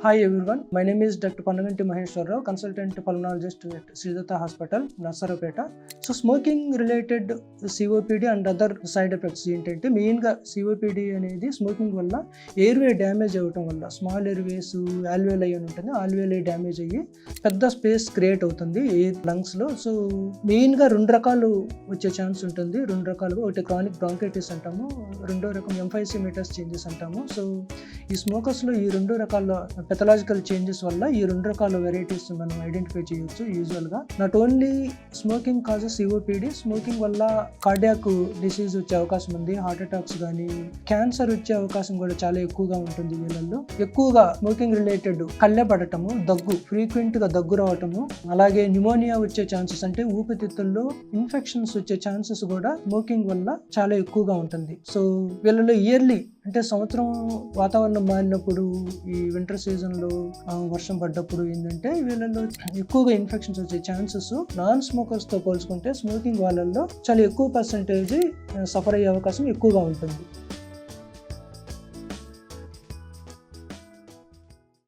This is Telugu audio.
Hi everyone, my name is Dr. Pannaganti Maheshwarrao, consultant pulmonologist at Sridhar Hospital, Narsarapeta. So smoking related COPD and other side effects ఏంటంటే మెయిన్గా COPD అనేది స్మోకింగ్ వల్ల ఎయిర్వే డ్యామేజ్ అవ్వటం వల్ల స్మాల్ ఎయిర్వేస్ ఆల్వేలై అని ఉంటుంది, ఆల్వేలై డ్యామేజ్ అయ్యి పెద్ద స్పేస్ క్రియేట్ అవుతుంది ఎయిర్ లంగ్స్లో. సో మెయిన్గా రెండు రకాలు వచ్చే ఛాన్స్ ఉంటుంది. రెండు రకాలుగా, ఒకటి క్రానిక్ బ్రాంకైటిస్ అంటాము, రెండో రకం ఎంఫైసిమేటస్ చేంజెస్ అంటాము. సో ఈ స్మోకర్స్లో ఈ రెండు రకాల పెథలాజికల్ చేంజెస్ వల్ల ఈ రెండు రకాల వెరైటీస్ మనం ఐడెంటిఫై చేయొచ్చు. యూజువల్గా not only smoking causes COPD, smoking వల్ల కార్డియాక్ డిసీజ్ వచ్చే అవకాశం ఉంది, హార్ట్ అటాక్స్ కానీ క్యాన్సర్ వచ్చే అవకాశం కూడా చాలా ఎక్కువగా ఉంటుంది వీళ్ళల్లో. ఎక్కువగా స్మోకింగ్ రిలేటెడ్ కళ్ళెపడటము, దగ్గు, ఫ్రీక్వెంట్ గా దగ్గు రావటము, అలాగే న్యూమోనియా వచ్చే ఛాన్సెస్, అంటే ఊపిరితిత్తుల్లో ఇన్ఫెక్షన్స్ వచ్చే ఛాన్సెస్ కూడా స్మోకింగ్ వల్ల చాలా ఎక్కువగా ఉంటుంది. సో వీళ్ళలో ఇయర్లీ, అంటే సంవత్సరం వాతావరణం మారినప్పుడు, ఈ వింటర్ సీజన్లో వర్షం పడ్డప్పుడు ఏంటంటే వీళ్ళలో ఎక్కువగా ఇన్ఫెక్షన్స్ వచ్చే ఛాన్సెస్ నాన్ స్మోకర్స్తో పోల్చుకుంటే స్మోకింగ్ వాళ్ళల్లో చాలా ఎక్కువ పర్సంటేజ్ సఫర్ అయ్యే అవకాశం ఎక్కువగా ఉంటుంది.